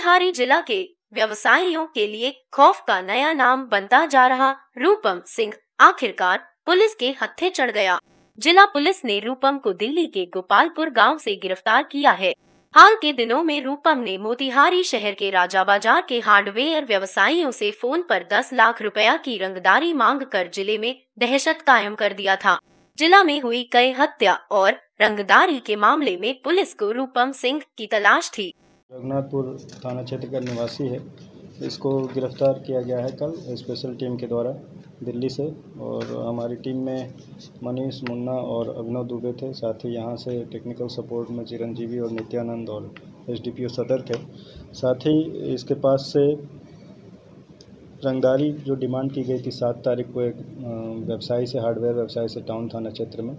मोतिहारी जिला के व्यवसायियों के लिए खौफ का नया नाम बनता जा रहा रूपम सिंह आखिरकार पुलिस के हत्थे चढ़ गया। जिला पुलिस ने रूपम को दिल्ली के गोपालपुर गांव से गिरफ्तार किया है। हाल के दिनों में रूपम ने मोतिहारी शहर के राजा बाजार के हार्डवेयर व्यवसायियों से फोन पर 10 लाख रुपया की रंगदारी मांगकर जिले में दहशत कायम कर दिया था। जिला में हुई कई हत्या और रंगदारी के मामले में पुलिस को रूपम सिंह की तलाश थी। रघुनाथपुर थाना क्षेत्र का निवासी है। इसको गिरफ्तार किया गया है कल स्पेशल टीम के द्वारा दिल्ली से, और हमारी टीम में मनीष, मुन्ना और अभिनव दुबे थे। साथ ही यहाँ से टेक्निकल सपोर्ट में चिरंजीवी और नित्यानंद और एसडीपीओ सदर थे। साथ ही इसके पास से रंगदारी जो डिमांड की गई थी 7 तारीख को एक व्यवसायी से, हार्डवेयर व्यवसायी से टाउन थाना क्षेत्र में,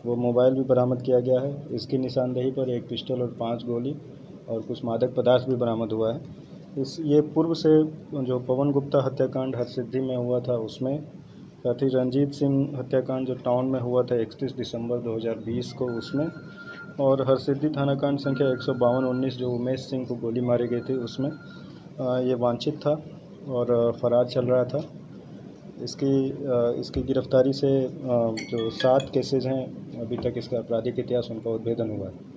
वो मोबाइल भी बरामद किया गया है। इसकी निशानदेही पर एक पिस्टल और 5 गोली और कुछ मादक पदार्थ भी बरामद हुआ है। ये पूर्व से जो पवन गुप्ता हत्याकांड हरसिद्धि में हुआ था उसमें, साथ ही रंजीत सिंह हत्याकांड जो टाउन में हुआ था 31 दिसंबर 2020 को उसमें, और हरसिद्धि थानाकांड संख्या 152-19 जो उमेश सिंह को गोली मारी गई थी उसमें ये वांछित था और फरार चल रहा था। इसकी गिरफ्तारी से जो 7 केसेज हैं अभी तक इसका आपराधिक इतिहास उनका उद्भेदन हुआ है।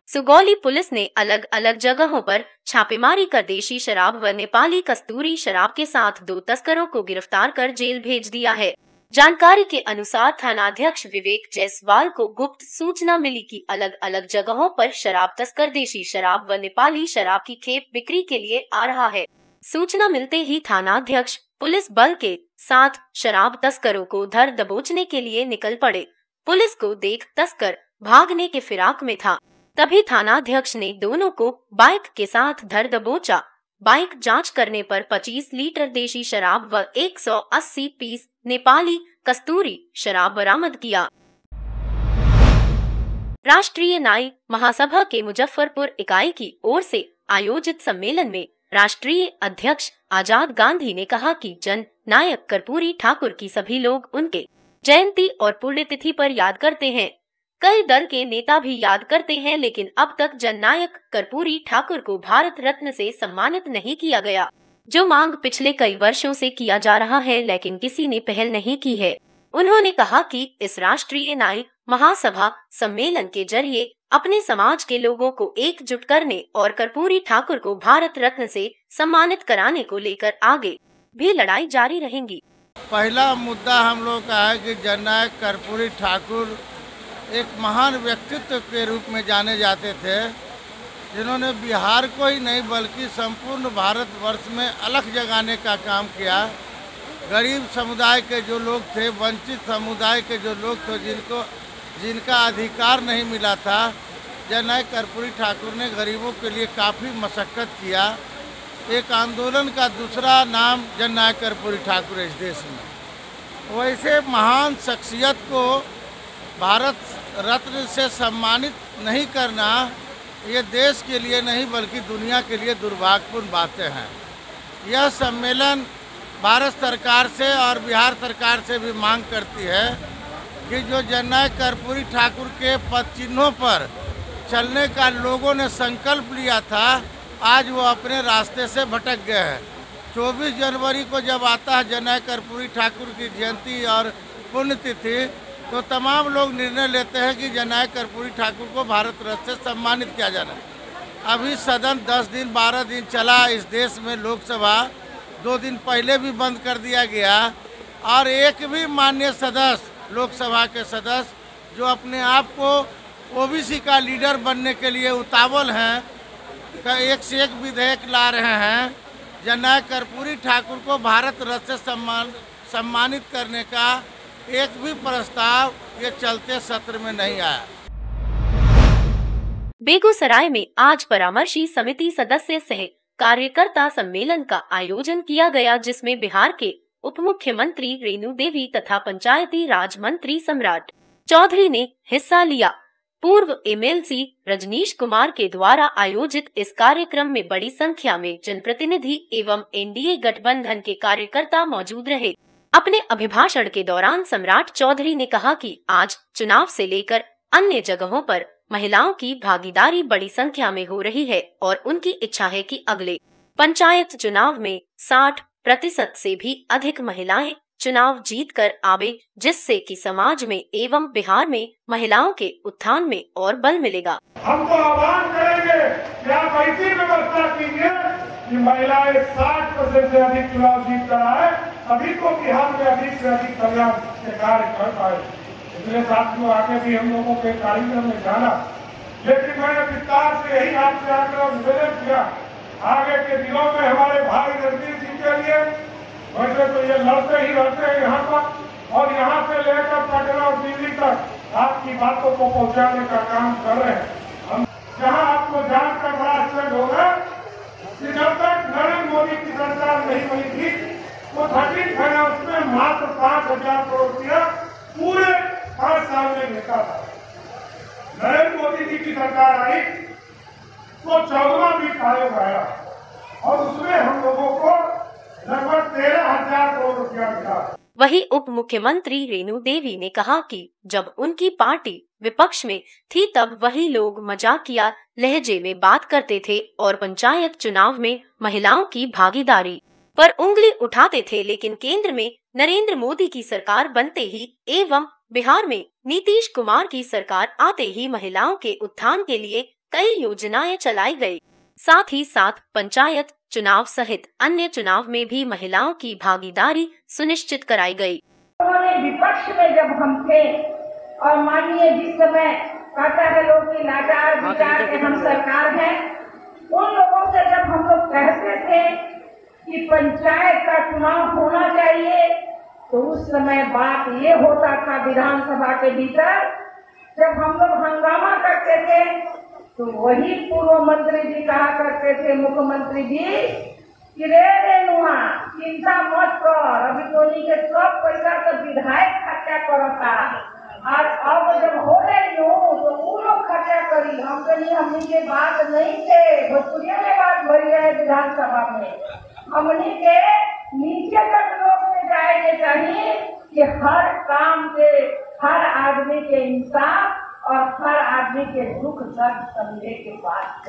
सुगौली पुलिस ने अलग अलग जगहों पर छापेमारी कर देशी शराब व नेपाली कस्तूरी शराब के साथ 2 तस्करों को गिरफ्तार कर जेल भेज दिया है। जानकारी के अनुसार थानाध्यक्ष विवेक जायसवाल को गुप्त सूचना मिली कि अलग अलग जगहों पर शराब तस्कर देशी शराब व नेपाली शराब की खेप बिक्री के लिए आ रहा है। सूचना मिलते ही थानाध्यक्ष पुलिस बल के साथ शराब तस्करों को धर दबोचने के लिए निकल पड़े। पुलिस को देख तस्कर भागने के फिराक में था, तभी थानाध्यक्ष ने दोनों को बाइक के साथ धर दबोचा। बाइक जांच करने पर 25 लीटर देशी शराब व 180 पीस नेपाली कस्तूरी शराब बरामद किया। राष्ट्रीय न्याय महासभा के मुजफ्फरपुर इकाई की ओर से आयोजित सम्मेलन में राष्ट्रीय अध्यक्ष आजाद गांधी ने कहा कि जन नायक कर्पूरी ठाकुर की सभी लोग उनके जयंती और पुण्यतिथि पर याद करते हैं। कई दल के नेता भी याद करते हैं, लेकिन अब तक जननायक कर्पूरी ठाकुर को भारत रत्न से सम्मानित नहीं किया गया, जो मांग पिछले कई वर्षों से किया जा रहा है, लेकिन किसी ने पहल नहीं की है। उन्होंने कहा कि इस राष्ट्रीय न्याय महासभा सम्मेलन के जरिए अपने समाज के लोगों को एकजुट करने और कर्पूरी ठाकुर को भारत रत्न से सम्मानित कराने को लेकर आगे भी लड़ाई जारी रहेंगी। पहला मुद्दा हम लोग का है कि जननायक कर्पूरी ठाकुर एक महान व्यक्तित्व के रूप में जाने जाते थे, जिन्होंने बिहार को ही नहीं बल्कि संपूर्ण भारतवर्ष में अलख जगाने का काम किया। गरीब समुदाय के जो लोग थे, वंचित समुदाय के जो लोग थे, जिनका अधिकार नहीं मिला था, जननायक कर्पूरी ठाकुर ने गरीबों के लिए काफ़ी मशक्क़त किया। एक आंदोलन का दूसरा नाम जननायक कर्पूरी ठाकुर है इस देश में। वैसे महान शख्सियत को भारत रत्न से सम्मानित नहीं करना ये देश के लिए नहीं बल्कि दुनिया के लिए दुर्भाग्यपूर्ण बातें हैं। यह सम्मेलन भारत सरकार से और बिहार सरकार से भी मांग करती है कि जो जननायक कर्पूरी ठाकुर के पद चिन्हों पर चलने का लोगों ने संकल्प लिया था, आज वो अपने रास्ते से भटक गए हैं। 24 जनवरी को जब आता है जननायक कर्पूरी ठाकुर की जयंती और पुण्यतिथि, तो तमाम लोग निर्णय लेते हैं कि जननायक कर्पूरी ठाकुर को भारत रत्न से सम्मानित किया जाना। अभी सदन 10 दिन 12 दिन चला इस देश में, लोकसभा 2 दिन पहले भी बंद कर दिया गया, और एक भी माननीय सदस्य, लोकसभा के सदस्य जो अपने आप को ओबीसी का लीडर बनने के लिए उतावल हैं, एक से एक विधेयक ला रहे हैं। जननायक कर्पूरी ठाकुर को भारत रत्न से सम्मानित करने का एक भी प्रस्ताव ये चलते सत्र में नहीं आया। बेगूसराय में आज परामर्शी समिति सदस्य सह कार्यकर्ता सम्मेलन का आयोजन किया गया, जिसमें बिहार के उप मुख्यमंत्री रेणु देवी तथा पंचायती राज मंत्री सम्राट चौधरी ने हिस्सा लिया। पूर्व एमएलसी रजनीश कुमार के द्वारा आयोजित इस कार्यक्रम में बड़ी संख्या में जनप्रतिनिधि एवं एनडीए गठबंधन के कार्यकर्ता मौजूद रहे। अपने अभिभाषण के दौरान सम्राट चौधरी ने कहा कि आज चुनाव से लेकर अन्य जगहों पर महिलाओं की भागीदारी बड़ी संख्या में हो रही है और उनकी इच्छा है कि अगले पंचायत चुनाव में 60% से भी अधिक महिलाएं चुनाव जीतकर आवे, जिससे कि समाज में एवं बिहार में महिलाओं के उत्थान में और बल मिलेगा। हम तो आह्वान करेंगे कि आप ऐसी व्यवस्था कीजिए कि महिलाएं 60% से अधिक चुनाव जीत कर आए, अभी तो बिहार में अधिक से अधिक कल्याण के कार्य कर पाए। इसलिए साथियों, आगे भी हम लोगों के कार्यक्रम में जाना, लेकिन मैंने विस्तार से यही आपसे आग्रह निवेदन किया, आगे के दिनों में हमारे भाई रणजीत जी के लिए, वैसे तो ये लड़ते ही रहते हैं यहाँ पर, और यहाँ से लेकर पटना और दिल्ली तक आपकी बातों को पहुँचाने का काम कर रहे हैं। हम जहाँ आपको जानकर बड़ा आश्चर्य होगा कि जब तक नरेंद्र मोदी की सरकार नहीं बनी थी तो 13 फाइनेंस में मात्र 5,000 करोड़ रुपया पूरे 5 साल में मिलता था। नरेंद्र मोदी जी की सरकार आई तो 14वां वित्त आयोग आया और उसमें हम लोगों को लगभग 13,000 करोड़ रुपया मिला। वहीं उप मुख्यमंत्री रेणु देवी ने कहा कि जब उनकी पार्टी विपक्ष में थी तब वही लोग मजाकिया लहजे में बात करते थे और पंचायत चुनाव में महिलाओं की भागीदारी पर उंगली उठाते थे, लेकिन केंद्र में नरेंद्र मोदी की सरकार बनते ही एवं बिहार में नीतीश कुमार की सरकार आते ही महिलाओं के उत्थान के लिए कई योजनाएं चलाई गई। साथ ही साथ पंचायत चुनाव सहित अन्य चुनाव में भी महिलाओं की भागीदारी सुनिश्चित कराई गई। उन्होंने विपक्ष में जब हम थे और मानिए जिस समय कहता है लोग की लाचार विचार के हम सरकार हैं, उन लोगों से जब हम लोग कहते थे कि पंचायत का चुनाव होना चाहिए, तो उस समय बात ये होता था विधानसभा के भीतर, जब हम लोग हंगामा करते थे तो वही पूर्व मंत्री जी कहा करते थे, मुख्यमंत्री जी कि रे रेनुआ चिंता मत कर, अभी तो के सब पैसा तो विधायक खर्चा करता, और अब जब हो रही हूँ तो वो लोग खर्चा करी, हम कहीं हमनी के बात नहीं थे, भोजपुरिया में बात भरी है विधानसभा में, हमनी के नीचे तक लोग में जाएंगे चाहिए कि हर काम के हर आदमी के इंसाफ और हर आदमी के दुख दर्द समझे के बाद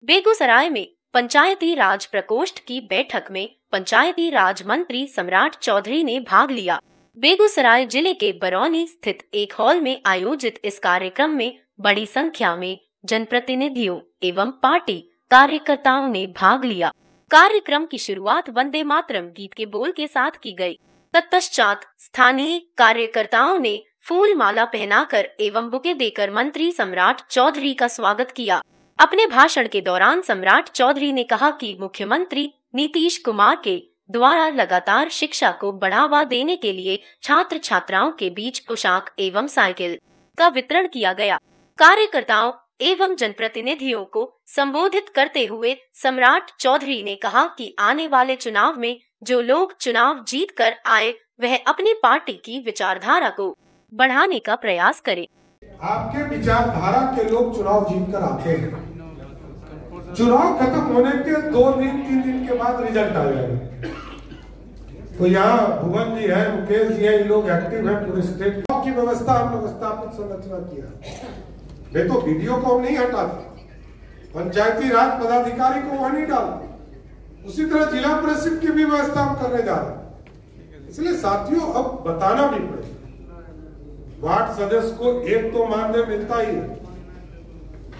बेगूसराय में पंचायती राज प्रकोष्ठ की बैठक में पंचायती राज मंत्री सम्राट चौधरी ने भाग लिया। बेगूसराय जिले के बरौनी स्थित एक हॉल में आयोजित इस कार्यक्रम में बड़ी संख्या में जनप्रतिनिधियों एवं पार्टी कार्यकर्ताओं ने भाग लिया। कार्यक्रम की शुरुआत वंदे मातरम गीत के बोल के साथ की गई। तत्पश्चात स्थानीय कार्यकर्ताओं ने फूल माला पहनाकर एवं बुके देकर मंत्री सम्राट चौधरी का स्वागत किया। अपने भाषण के दौरान सम्राट चौधरी ने कहा कि मुख्यमंत्री नीतीश कुमार के द्वारा लगातार शिक्षा को बढ़ावा देने के लिए छात्र छात्राओं के बीच पोशाक एवं साइकिल का वितरण किया गया। कार्यकर्ताओं एवं जनप्रतिनिधियों को संबोधित करते हुए सम्राट चौधरी ने कहा कि आने वाले चुनाव में जो लोग चुनाव जीत कर आए वह अपनी पार्टी की विचारधारा को बढ़ाने का प्रयास करें। आपके विचारधारा के लोग चुनाव जीत कर आते हैं, चुनाव खत्म होने के 2 दिन 3 दिन के बाद रिजल्ट आ जाएगा। तो यहाँ भुवन जी है, मुकेश जी है, ये लोग एक्टिव है पूरे स्टेट की व्यवस्था हम व्यवस्थापित संरचना किया। नहीं तो वीडियो को हम नहीं हटाते, पंचायती राज पदाधिकारी को वहां नहीं डालते, उसी तरह जिला परिषद की भी व्यवस्था हम करने जा रहे हैं। इसलिए साथियों अब बताना भी पड़ेगा, वार्ड सदस्य को एक तो मानदेय मिलता ही है,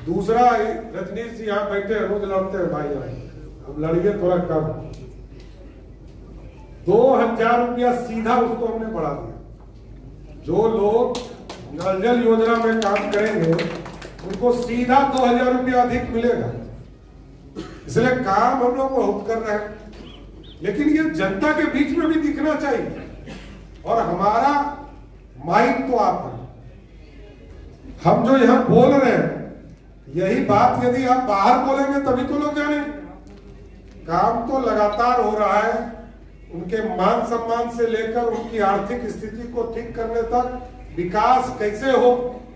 दूसरा रजनीश जी यहाँ बैठे रोज लड़ते हैं भाई, अब लड़िए थोड़ा कम, 2,000 रुपया सीधा उसको हमने बढ़ा दिया। जो लोग नल जल योजना में काम करेंगे उनको सीधा 2,000 रुपया अधिक मिलेगा। इसलिए काम हम लोग बहुत कर रहे हैं, लेकिन ये जनता के बीच में भी दिखना चाहिए, और हमारा माइक तो आप है। हम जो यहाँ बोल रहे हैं यही बात यदि आप बाहर बोलेंगे तभी तो लोग जानेंगे। काम तो लगातार हो रहा है, उनके मान सम्मान से लेकर उनकी आर्थिक स्थिति को ठीक करने तक विकास कैसे हो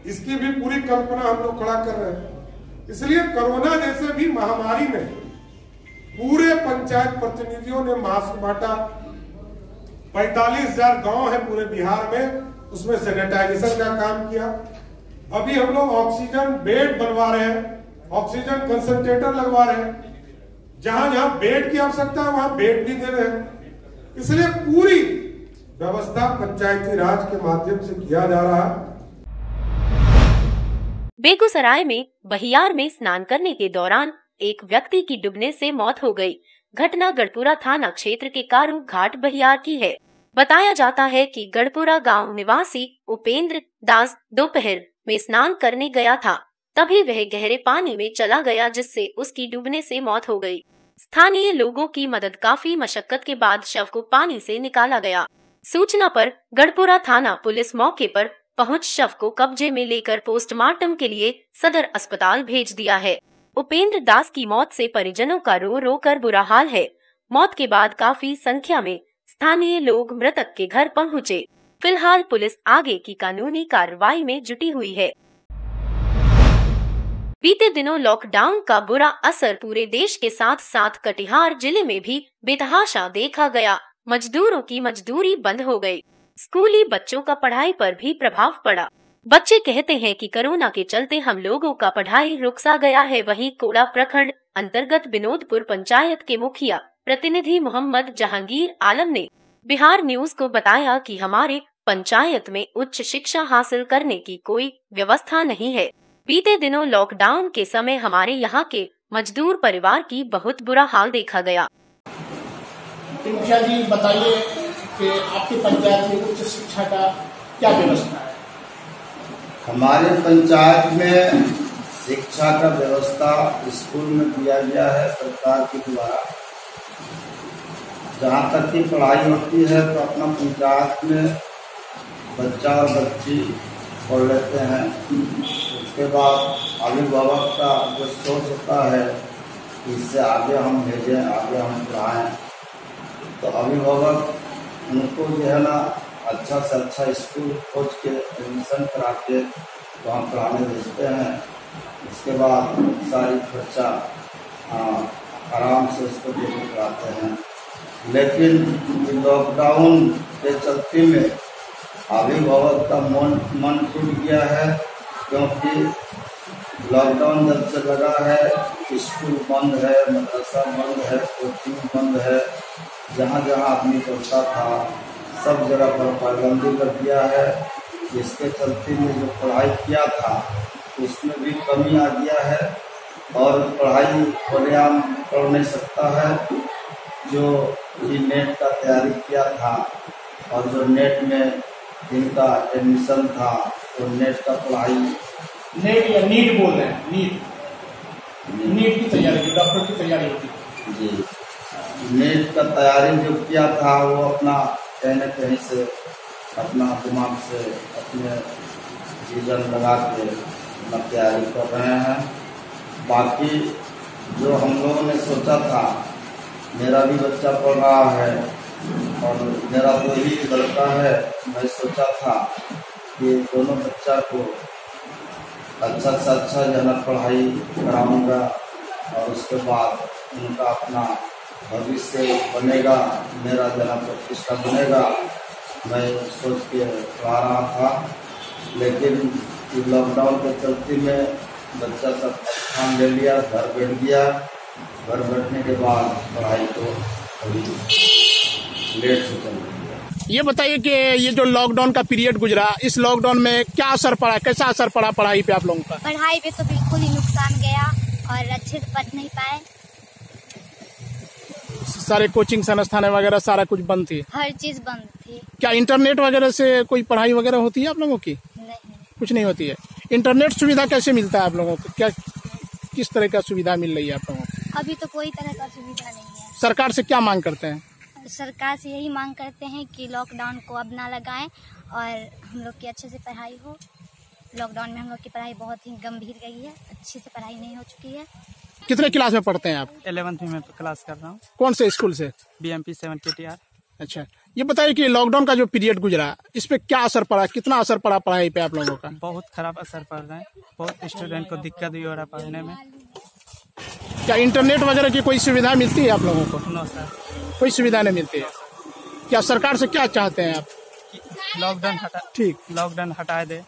इसकी भी पूरी कल्पना हम लोग खड़ा कर रहे हैं। इसलिए कोरोना जैसे भी महामारी में पूरे पंचायत प्रतिनिधियों ने मास्क बांटा। 45,000 गांव है पूरे बिहार में, उसमें सैनिटाइजेशन का काम किया। अभी हम लोग ऑक्सीजन बेड बनवा रहे हैं, ऑक्सीजन कंसंट्रेटर लगवा रहे हैं, जहां जहां बेड की आवश्यकता है वहां बेड भी दे रहे हैं। इसलिए पूरी व्यवस्था पंचायती राज के माध्यम से किया जा रहा है। बेगूसराय में बहियार में स्नान करने के दौरान एक व्यक्ति की डूबने से मौत हो गई। घटना गढ़पुरा थाना क्षेत्र के कारू घाट बहियार की है। बताया जाता है कि गढ़पुरा गांव निवासी उपेंद्र दास दोपहर में स्नान करने गया था, तभी वह गहरे पानी में चला गया, जिससे उसकी डूबने से मौत हो गई। स्थानीय लोगों की मदद काफी मशक्कत के बाद शव को पानी से निकाला गया। सूचना पर गढ़पुरा थाना पुलिस मौके पर पहुंच शव को कब्जे में लेकर पोस्टमार्टम के लिए सदर अस्पताल भेज दिया है। उपेंद्र दास की मौत से परिजनों का रो रो कर बुरा हाल है। मौत के बाद काफी संख्या में स्थानीय लोग मृतक के घर पहुंचे। फिलहाल पुलिस आगे की कानूनी कार्रवाई में जुटी हुई है। बीते दिनों लॉकडाउन का बुरा असर पूरे देश के साथ साथ कटिहार जिले में भी बेतहाशा देखा गया। मजदूरों की मजदूरी बंद हो गई। स्कूली बच्चों का पढ़ाई पर भी प्रभाव पड़ा। बच्चे कहते हैं कि कोरोना के चलते हम लोगों का पढ़ाई रुक सा गया है। वहीं कोड़ा प्रखंड अंतर्गत विनोदपुर पंचायत के मुखिया प्रतिनिधि मोहम्मद जहांगीर आलम ने बिहार न्यूज को बताया कि हमारे पंचायत में उच्च शिक्षा हासिल करने की कोई व्यवस्था नहीं है। बीते दिनों लॉकडाउन के समय हमारे यहाँ के मजदूर परिवार की बहुत बुरा हाल देखा गया। मुखिया जी बताइए कि आपकी पंचायत में उच्च शिक्षा का क्या व्यवस्था है? हमारे पंचायत में शिक्षा का व्यवस्था स्कूल में दिया गया है सरकार के द्वारा। जहाँ तक की पढ़ाई होती है तो अपना पंचायत में बच्चा और बच्ची पढ़ लेते हैं। उसके बाद अभिभावक का जो सोच होता है कि इससे आगे हम भेजें, आगे हम पढ़ाएं, तो अभिभावक उनको जो है ना अच्छा से अच्छा स्कूल खोज के एडमिशन करा के वहाँ पढ़ाने भेजते हैं। उसके बाद सारी खर्चा आराम से उसको देकर पढ़ाते हैं। लेकिन लॉकडाउन के चलते में अभिभावक का मन टूट गया है, क्योंकि लॉकडाउन जब से लगा है स्कूल बंद है, मदरसा बंद है, कोचिंग बंद है। जहाँ जहाँ आदमी पढ़ता था सब जगह पर पाबंदी कर दिया है। जिसके चलते में जो पढ़ाई किया था उसमें भी कमी आ गया है और पढ़ाई खुलेआम पढ़ नहीं सकता है। जो ये नेट का तैयारी किया था और जो नेट में जिनका एडमिशन था तो नेट का पढ़ाई नेट या नीट बोल रहे हैं, नीट की तैयारी, डॉक्टर की तैयारी होती है जी। नेट का तैयारी जो किया था वो अपना कहीं न कहीं से अपना दिमाग से अपने जीवन लगा के अपना तैयारी कर रहे हैं। बाकी जो हम लोगों ने सोचा था, मेरा भी बच्चा पढ़ रहा है और मेरा तो ही लड़का है, मैं सोचा था कि दोनों बच्चा को अच्छा से अच्छा जो है पढ़ाई कराऊंगा और उसके बाद उनका अपना भविष्य बनेगा, मेरा जना प्रतिष्ठा बनेगा, मैं सोच के पढ़ा रहा था। लेकिन लॉकडाउन के चलते में बच्चा सब स्थान ले लिया, घर बैठ गया। घर बैठने के बाद पढ़ाई तो अभी लेट से चल रही है। ये बताइए कि ये जो लॉकडाउन का पीरियड गुजरा, इस लॉकडाउन में क्या असर पड़ा, कैसा असर पड़ा पढ़ाई पे आप लोगों का? पढ़ाई पे तो बिल्कुल ही नुकसान गया और अच्छे से पढ़ नहीं पाए। सारे कोचिंग संस्थान वगैरह सारा कुछ बंद थी, हर चीज बंद थी। क्या इंटरनेट वगैरह से कोई पढ़ाई वगैरह होती है आप लोगों की? नहीं, कुछ नहीं होती है। इंटरनेट सुविधा कैसे मिलता है आप लोगों को? क्या किस तरह का सुविधा मिल रही है आप लोगों को? अभी तो कोई तरह का सुविधा नहीं है। सरकार से क्या मांग करते हैं? सरकार से यही मांग करते हैं कि लॉकडाउन को अब ना लगाएं और हम लोग की अच्छे से पढ़ाई हो। लॉकडाउन में हम लोग की पढ़ाई बहुत ही गंभीर गई है, अच्छे से पढ़ाई नहीं हो चुकी है। कितने क्लास में पढ़ते हैं आप? 11th में क्लास कर रहा हूँ। कौन से स्कूल से? BMP 7 KTR। अच्छा, ये बताइए कि लॉकडाउन का जो पीरियड गुजरा, इस पे क्या असर पड़ा, कितना असर पड़ा पढ़ाई पे आप लोगों का? बहुत खराब असर पड़ रहा है, बहुत स्टूडेंट को दिक्कत भी हो रहा है पढ़ने में। क्या इंटरनेट वगैरह की कोई सुविधा मिलती है आप लोगों को? नो सर, कोई सुविधा नहीं मिलती है। क्या सरकार से क्या चाहते हैं आप? लॉकडाउन हटा दे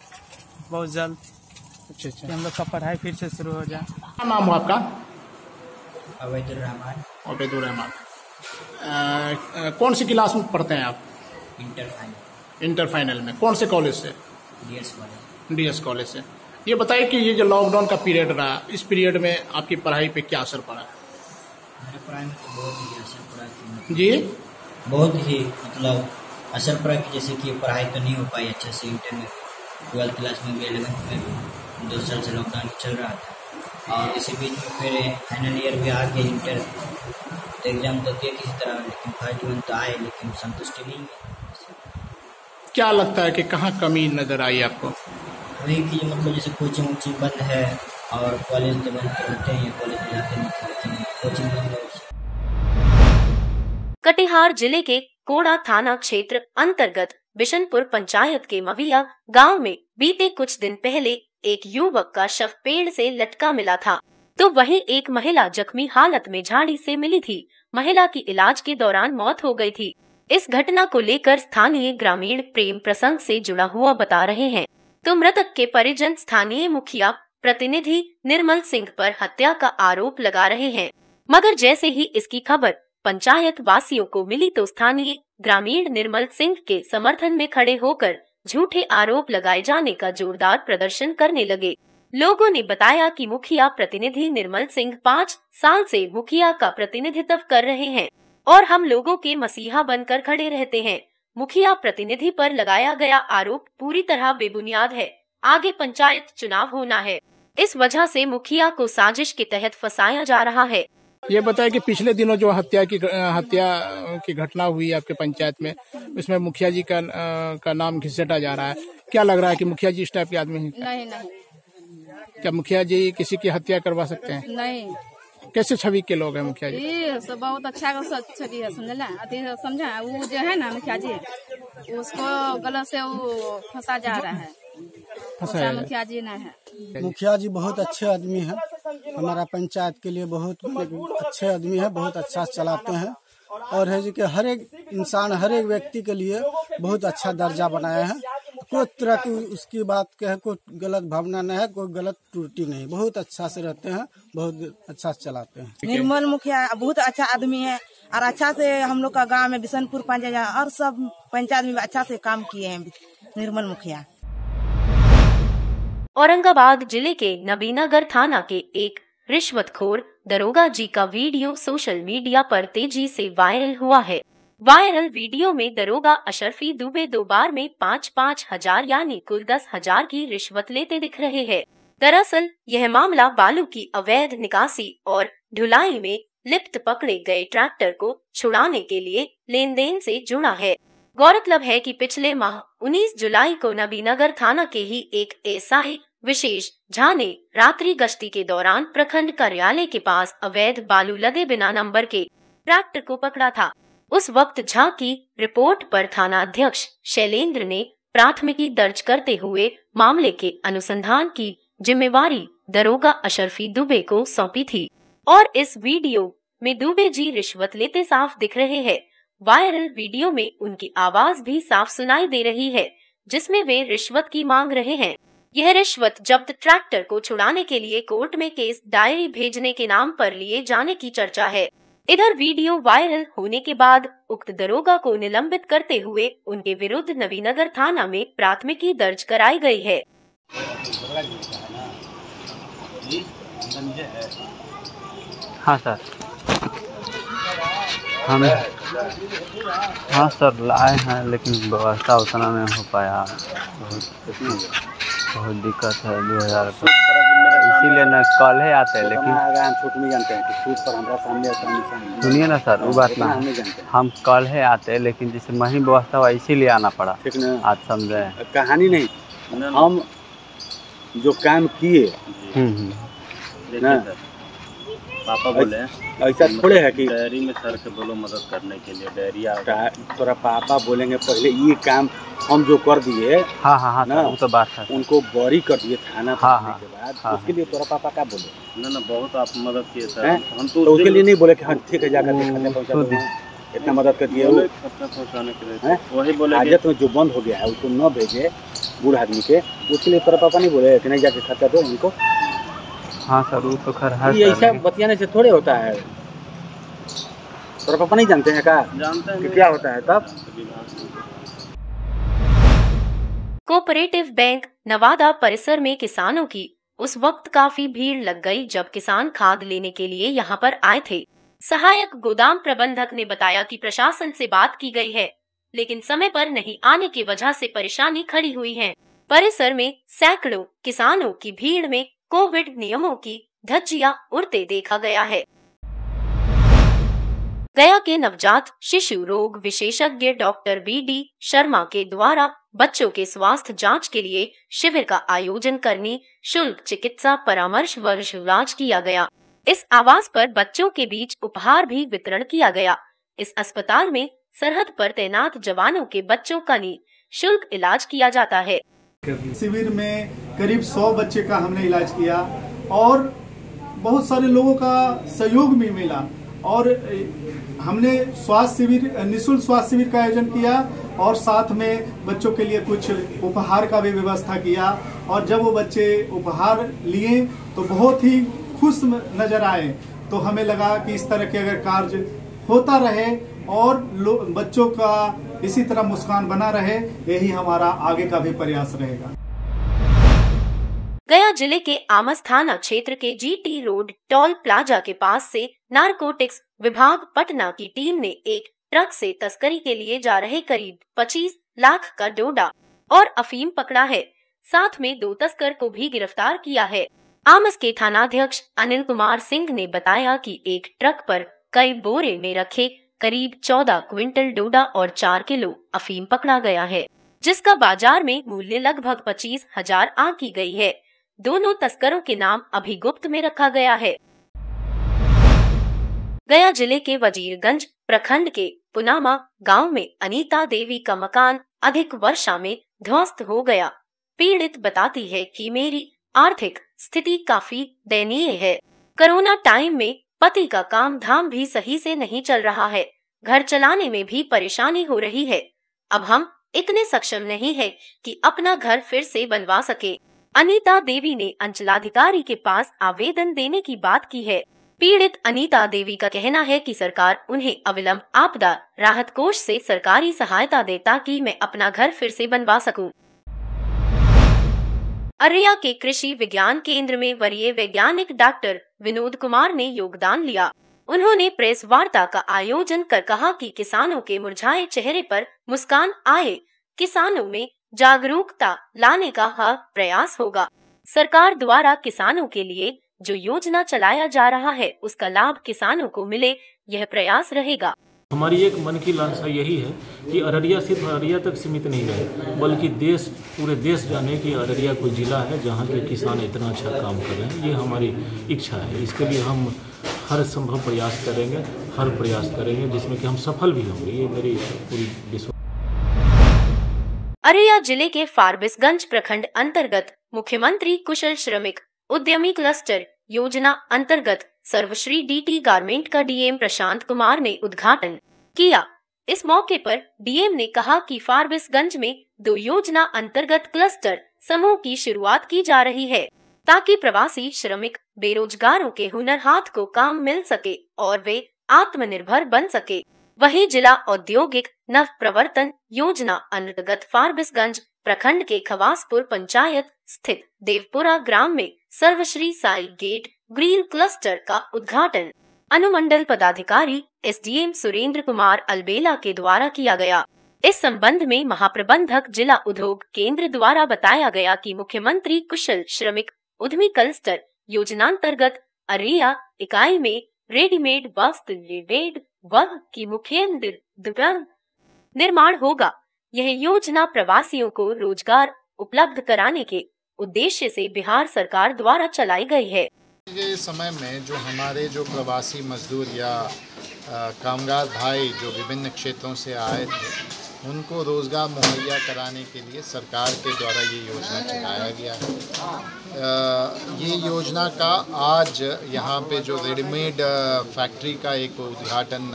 बहुत जल्द। अच्छा अच्छा, कि हम लोग का पढ़ाई फिर से शुरू हो जाए। क्या नाम हो आपका? अवैधुर रहमान। अवैधुर रहमान। कौन सी क्लास में पढ़ते हैं आप? Inter final. इंटर फाइनल में कौन से कॉलेज से? DS college. डीएस कॉलेज से। ये बताइए कि ये जो लॉकडाउन का पीरियड रहा, इस पीरियड में आपकी पढ़ाई पे क्या असर पड़ा? मेरे पढ़ाई में तो बहुत ही असर पड़ा कि जी बहुत ही मतलब असर पड़ा कि जैसे कि पढ़ाई तो नहीं हो पाई अच्छे से। इंटर में 12th क्लास में भी 11th में भी 2 साल से लॉकडाउन चल रहा था और इसी बीच में फिर फाइनल ईयर भी आ गया इंटर, तो एग्जाम तो दिए किसी तरह, लेकिन फर्स्ट वन तो आए लेकिन संतुष्टि नहीं है। क्या लगता है कि कहाँ कमी नजर आई आपको? वही कि जो मतलब जैसे कोचिंग वोचिंग बंद है और कॉलेज तो बंद रहते हैं, कॉलेज में जाते नहीं थे लेकिन कोचिंग बंद है। कटिहार जिले के कोड़ा थाना क्षेत्र अंतर्गत बिशनपुर पंचायत के मविया गांव में बीते कुछ दिन पहले एक युवक का शव पेड़ से लटका मिला था, तो वहीं एक महिला जख्मी हालत में झाड़ी से मिली थी। महिला की इलाज के दौरान मौत हो गई थी। इस घटना को लेकर स्थानीय ग्रामीण प्रेम प्रसंग से जुड़ा हुआ बता रहे हैं, तो मृतक के परिजन स्थानीय मुखिया प्रतिनिधि निर्मल सिंह पर हत्या का आरोप लगा रहे हैं। मगर जैसे ही इसकी खबर पंचायत वासियों को मिली तो स्थानीय ग्रामीण निर्मल सिंह के समर्थन में खड़े होकर झूठे आरोप लगाए जाने का जोरदार प्रदर्शन करने लगे। लोगों ने बताया कि मुखिया प्रतिनिधि निर्मल सिंह 5 साल से मुखिया का प्रतिनिधित्व कर रहे हैं और हम लोगों के मसीहा बनकर खड़े रहते हैं। मुखिया प्रतिनिधि पर लगाया गया आरोप पूरी तरह बेबुनियाद है। आगे पंचायत चुनाव होना है, इस वजह से मुखिया को साजिश के तहत फंसाया जा रहा है। ये बताया कि पिछले दिनों जो हत्या की घटना हुई आपके पंचायत में, उसमें मुखिया जी का नाम घिसटा जा रहा है। क्या लग रहा है कि मुखिया जी इस टाइप के आदमी हैं? नहीं। क्या मुखिया जी किसी की हत्या करवा सकते हैं? नहीं। कैसे छवि के लोग हैं मुखिया जी? ये सब बहुत अच्छा छवि है, समझा। वो जो है ना मुखिया जी, उसको गलत से वो फंसा जा रहा है। मुखिया जी नहीं है। मुखिया जी बहुत अच्छे आदमी हैं, हमारा पंचायत के लिए बहुत अच्छे आदमी है, बहुत अच्छा चलाते हैं और है जी कि हर एक इंसान, हर एक व्यक्ति के लिए बहुत अच्छा दर्जा बनाया है। कोई तरह की उसकी बात के कोई गलत भावना नहीं है, कोई गलत त्रुटि नहीं, बहुत अच्छा से रहते हैं, बहुत अच्छा से चलाते हैं। निर्मल मुखिया बहुत अच्छा आदमी है और अच्छा से हम लोग का गांव में बिशनपुर पंचायत और सब पंचायत में अच्छा से काम किए हैं निर्मल मुखिया। औरंगाबाद जिले के नबीनागर थाना के एक रिश्वतखोर दरोगा जी का वीडियो सोशल मीडिया पर तेजी से वायरल हुआ है। वायरल वीडियो में दरोगा अशरफी दुबे 2 बार में 5-5 हजार यानी कुल 10,000 की रिश्वत लेते दिख रहे हैं। दरअसल यह मामला बालू की अवैध निकासी और ढुलाई में लिप्त पकड़े गए ट्रैक्टर को छुड़ाने के लिए लेन देन से जुड़ा है। गौरतलब है कि पिछले माह 19 जुलाई को नबीनगर थाना के ही एक एसआई विशेष झा ने रात्रि गश्ती के दौरान प्रखंड कार्यालय के पास अवैध बालू लदे बिना नंबर के ट्रैक्टर को पकड़ा था। उस वक्त झा की रिपोर्ट पर थाना अध्यक्ष शैलेंद्र ने प्राथमिकी दर्ज करते हुए मामले के अनुसंधान की जिम्मेवारी दरोगा अशरफी दुबे को सौंपी थी और इस वीडियो में दुबे जी रिश्वत लेते साफ दिख रहे हैं। वायरल वीडियो में उनकी आवाज भी साफ सुनाई दे रही है, जिसमें वे रिश्वत की मांग रहे हैं। यह रिश्वत जब्त ट्रैक्टर को छुड़ाने के लिए कोर्ट में केस डायरी भेजने के नाम पर लिए जाने की चर्चा है। इधर वीडियो वायरल होने के बाद उक्त दरोगा को निलंबित करते हुए उनके विरुद्ध नबीनगर थाना में प्राथमिकी दर्ज कराई गई है। हाँ सर, हाँ सर लाए हैं, लेकिन व्यवस्था उतना नहीं हो पाया। बहुत दिक्कत है 2000 रुपये, इसीलिए न कल है आते हैं। लेकिन हम छूट नहीं जानते हैं कि छूट पर हमारा सामने सुनिए ना सर, वो बात ना, हम कल है आते हैं, लेकिन जैसे वही व्यवस्था हुआ इसीलिए आना पड़ा। ठीक ना, आज समझे कहानी नहीं, हम जो काम किए ना, पापा बोले ऐसा थोड़े है कि डायरी में सर के बोलो मदद करने के लिए, डायरी थोड़ा पापा बोलेंगे पहले ये काम हम जो कर दिए। हाँ ना, वो तो बात है, उनको बरी कर दिए थाना पहुंचने के बाद। उसके लिए तोरा पापा क्या बोले? ना बहुत आप मदद किए सर। हम तो उसके लिए नहीं बोले कि हाँ ठीक है जाकर इतना मदद कर दिए। वही बोले आजत में जो बंद हो गया है उसको न भेजे बूढ़ आदमी के, उसके लिए तेरा पापा नहीं बोले कि नहीं जाके खाता दो उनको? हाँ सर, वो तो खैर है। ये ऐसा बतियाने से थोड़े होता है। तेरा पापा नहीं जानते हैं क्या? जानते हैं क्या होता है तब? कोऑपरेटिव बैंक नवादा परिसर में किसानों की उस वक्त काफी भीड़ लग गई जब किसान खाद लेने के लिए यहां पर आए थे। सहायक गोदाम प्रबंधक ने बताया कि प्रशासन से बात की गई है, लेकिन समय पर नहीं आने की वजह से परेशानी खड़ी हुई है। परिसर में सैकड़ों किसानों की भीड़ में कोविड नियमों की धज्जियां उड़ते देखा गया है। गया के नवजात शिशु रोग विशेषज्ञ डॉक्टर BD शर्मा के द्वारा बच्चों के स्वास्थ्य जांच के लिए शिविर का आयोजन करने शुल्क चिकित्सा परामर्श व इलाज किया गया। इस आवास पर बच्चों के बीच उपहार भी वितरण किया गया। इस अस्पताल में सरहद पर तैनात जवानों के बच्चों का निःशुल्क इलाज किया जाता है। शिविर में करीब 100 बच्चे का हमने इलाज किया और बहुत सारे लोगों का सहयोग भी मिला और हमने स्वास्थ्य शिविर, निःशुल्क स्वास्थ्य शिविर का आयोजन किया और साथ में बच्चों के लिए कुछ उपहार का भी व्यवस्था किया। और जब वो बच्चे उपहार लिए तो बहुत ही खुश नजर आए, तो हमें लगा कि इस तरह के अगर कार्य होता रहे और बच्चों का इसी तरह मुस्कान बना रहे, यही हमारा आगे का भी प्रयास रहेगा। गया जिले के आमस थाना क्षेत्र के GT रोड टोल प्लाजा के पास से नारकोटिक्स विभाग पटना की टीम ने एक ट्रक से तस्करी के लिए जा रहे करीब 25 लाख का डोडा और अफीम पकड़ा है। साथ में 2 तस्कर को भी गिरफ्तार किया है। आमस के थानाध्यक्ष अनिल कुमार सिंह ने बताया कि एक ट्रक पर कई बोरे में रखे करीब 14 क्विंटल डोडा और 4 किलो अफीम पकड़ा गया है, जिसका बाजार में मूल्य लगभग 25,000 आंकी गई है। दोनों तस्करों के नाम अभी गुप्त में रखा गया है। गया जिले के वजीरगंज प्रखंड के पुनामा गांव में अनीता देवी का मकान अधिक वर्षा में ध्वस्त हो गया। पीड़ित बताती है कि मेरी आर्थिक स्थिति काफी दयनीय है। कोरोना टाइम में पति का काम धाम भी सही से नहीं चल रहा है, घर चलाने में भी परेशानी हो रही है। अब हम इतने सक्षम नहीं है कि अपना घर फिर से बनवा सके। अनीता देवी ने अंचलाधिकारी के पास आवेदन देने की बात की है। पीड़ित अनीता देवी का कहना है कि सरकार उन्हें अविलंब आपदा राहत कोष से सरकारी सहायता दे ताकि मैं अपना घर फिर से बनवा सकूं। अररिया के कृषि विज्ञान केंद्र में वरीय वैज्ञानिक डॉक्टर विनोद कुमार ने योगदान लिया। उन्होंने प्रेस वार्ता का आयोजन कर कहा कि किसानों के मुरझाए चेहरे पर मुस्कान आए, किसानों में जागरूकता लाने का हर प्रयास होगा। सरकार द्वारा किसानों के लिए जो योजना चलाया जा रहा है उसका लाभ किसानों को मिले, यह प्रयास रहेगा। हमारी एक मन की लालसा यही है कि अररिया सिर्फ अररिया तक सीमित नहीं रहे, बल्कि पूरे देश जाने कि अररिया कोई जिला है जहाँ के किसान इतना अच्छा काम कर रहे हैं। ये हमारी इच्छा है। इसके लिए हम हर संभव प्रयास करेंगे जिसमें कि हम सफल भी होंगे। ये मेरी पूरी विश्वास। अररिया जिले के फारबिसगंज प्रखंड अंतर्गत मुख्यमंत्री कुशल श्रमिक उद्यमी क्लस्टर योजना अंतर्गत सर्वश्री DT गारमेंट का DM प्रशांत कुमार ने उद्घाटन किया। इस मौके पर DM ने कहा कि फारबिसगंज में 2 योजना अंतर्गत क्लस्टर समूह की शुरुआत की जा रही है ताकि प्रवासी श्रमिक बेरोजगारों के हुनर हाथ को काम मिल सके और वे आत्मनिर्भर बन सके। वहीं जिला औद्योगिक नव प्रवर्तन योजना अंतर्गत फारबिसगंज प्रखंड के खवासपुर पंचायत स्थित देवपुरा ग्राम में सर्वश्री साई गेट ग्रीन क्लस्टर का उद्घाटन अनुमंडल पदाधिकारी SDM सुरेंद्र कुमार अलबेला के द्वारा किया गया। इस संबंध में महाप्रबंधक जिला उद्योग केंद्र द्वारा बताया गया कि मुख्यमंत्री कुशल श्रमिक उद्यमी क्लस्टर योजनांतर्गत अररिया इकाई में रेडीमेड वस्त्र की मुख्य दुकान निर्माण होगा। यह योजना प्रवासियों को रोजगार उपलब्ध कराने के उद्देश्य से बिहार सरकार द्वारा चलाई गई है। ये समय में जो हमारे प्रवासी मजदूर या कामगार भाई जो विभिन्न क्षेत्रों से आए थे, उनको रोज़गार मुहैया कराने के लिए सरकार के द्वारा ये योजना चलाया गया है। ये योजना का आज यहाँ पे जो रेडीमेड फैक्ट्री का एक उद्घाटन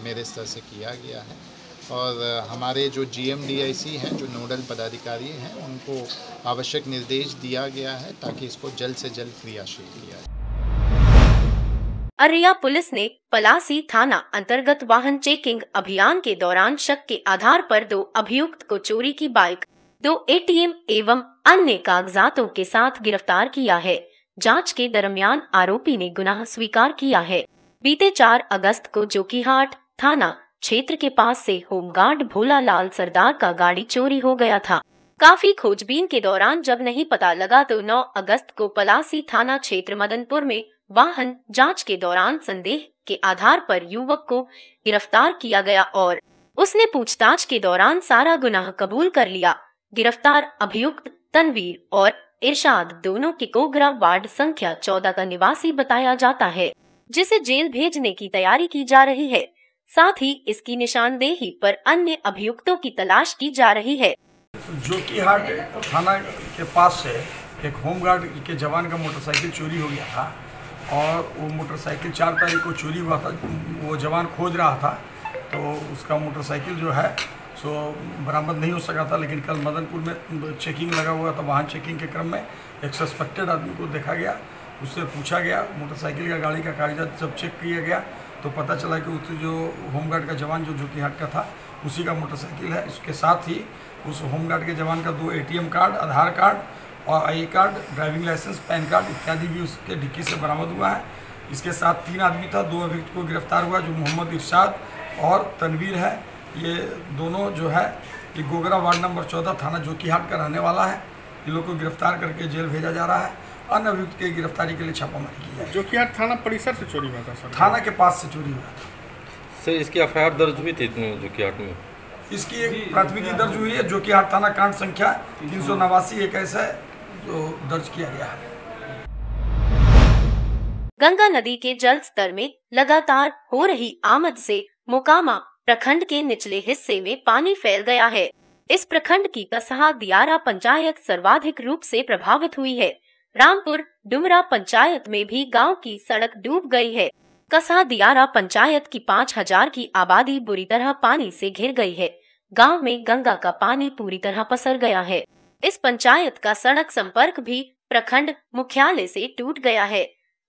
मेरे स्तर से किया गया है और हमारे जो GMDIC हैं, जो नोडल पदाधिकारी हैं, उनको आवश्यक निर्देश दिया गया है ताकि इसको जल्द से जल्द क्रियाशील किया जाए। अररिया पुलिस ने पलासी थाना अंतर्गत वाहन चेकिंग अभियान के दौरान शक के आधार पर 2 अभियुक्त को चोरी की बाइक, 2 ATM एवं अन्य कागजातों के साथ गिरफ्तार किया है। जांच के दरमियान आरोपी ने गुनाह स्वीकार किया है। बीते 4 अगस्त को जोकीहाट थाना क्षेत्र के पास से होमगार्ड भोला लाल सरदार का गाड़ी चोरी हो गया था। काफी खोजबीन के दौरान जब नहीं पता लगा तो 9 अगस्त को पलासी थाना क्षेत्र मदनपुर में वाहन जांच के दौरान संदेह के आधार पर युवक को गिरफ्तार किया गया और उसने पूछताछ के दौरान सारा गुनाह कबूल कर लिया। गिरफ्तार अभियुक्त तनवीर और इरशाद दोनों के कोगरा वार्ड संख्या 14 का निवासी बताया जाता है, जिसे जेल भेजने की तैयारी की जा रही है। साथ ही इसकी निशानदेही पर अन्य अभियुक्तों की तलाश की जा रही है। जोकीहाट थाना के पास से एक होमगार्ड के जवान का मोटरसाइकिल चोरी हो गया था और वो मोटरसाइकिल 4 तारीख को चोरी हुआ था। वो जवान खोज रहा था तो उसका मोटरसाइकिल जो है सो बरामद नहीं हो सका था, लेकिन कल मदनपुर में चेकिंग लगा हुआ था। वाहन चेकिंग के क्रम में एक सस्पेक्टेड आदमी को देखा गया, उससे पूछा गया, मोटरसाइकिल का गाड़ी का कागजात जब चेक किया गया तो पता चला कि उस जो होमगार्ड का जवान जो जोकीहाट का था उसी का मोटरसाइकिल है। इसके साथ ही उस होमगार्ड के जवान का 2 ATM कार्ड, आधार कार्ड और I card, driving licence, PAN card इत्यादि भी उसके डिक्की से बरामद हुआ है। इसके साथ 3 आदमी था, 2 अभियुक्त को गिरफ्तार हुआ जो मोहम्मद इरशाद और तनवीर है। ये दोनों जो है ये गोगरा वार्ड नंबर 14 थाना जोकीहाट का रहने वाला है। इन लोग को गिरफ्तार करके जेल भेजा जा रहा है। अन्य अभियुक्त की गिरफ्तारी के लिए छापामारी की जाए। जोकीहाट थाना परिसर से चोरी हुआ था सर? थाना के पास से चोरी हुआ था सर। इसकी FIR दर्ज हुई थी जोकीहाट में? इसकी एक प्राथमिकी दर्ज हुई है। जोकीहाट थाना कांड संख्या 389 एक ऐसा है जो दर्ज किया गया है। गंगा नदी के जल स्तर में लगातार हो रही आमद से मोकामा प्रखंड के निचले हिस्से में पानी फैल गया है। इस प्रखंड की कसहा दियारा पंचायत सर्वाधिक रूप से प्रभावित हुई है। रामपुर डुमरा पंचायत में भी गांव की सड़क डूब गई है। कसहा दियारा पंचायत की 5000 की आबादी बुरी तरह पानी से घिर गई है। गांव में गंगा का पानी पूरी तरह पसर गया है। इस पंचायत का सड़क संपर्क भी प्रखंड मुख्यालय से टूट गया है।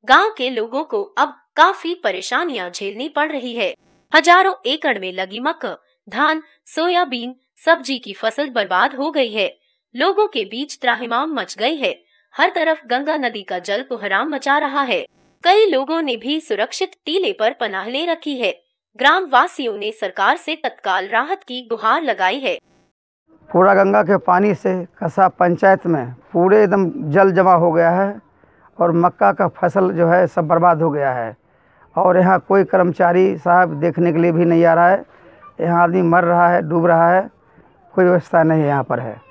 गांव के लोगों को अब काफी परेशानियां झेलनी पड़ रही है। हजारों एकड़ में लगी मक्का, धान, सोयाबीन, सब्जी की फसल बर्बाद हो गई है। लोगों के बीच त्राहिमाम मच गई है। हर तरफ गंगा नदी का जल कोहराम मचा रहा है। कई लोगों ने भी सुरक्षित टीले पर पनाह ले रखी है। ग्राम वासियों ने सरकार से तत्काल राहत की गुहार लगाई है। पूरा गंगा के पानी से कसहा पंचायत में पूरे एकदम जल जमा हो गया है और मक्का का फसल जो है सब बर्बाद हो गया है। और यहाँ कोई कर्मचारी साहब देखने के लिए भी नहीं आ रहा है। यहाँ आदमी मर रहा है, डूब रहा है, कोई व्यवस्था नहीं यहाँ पर है।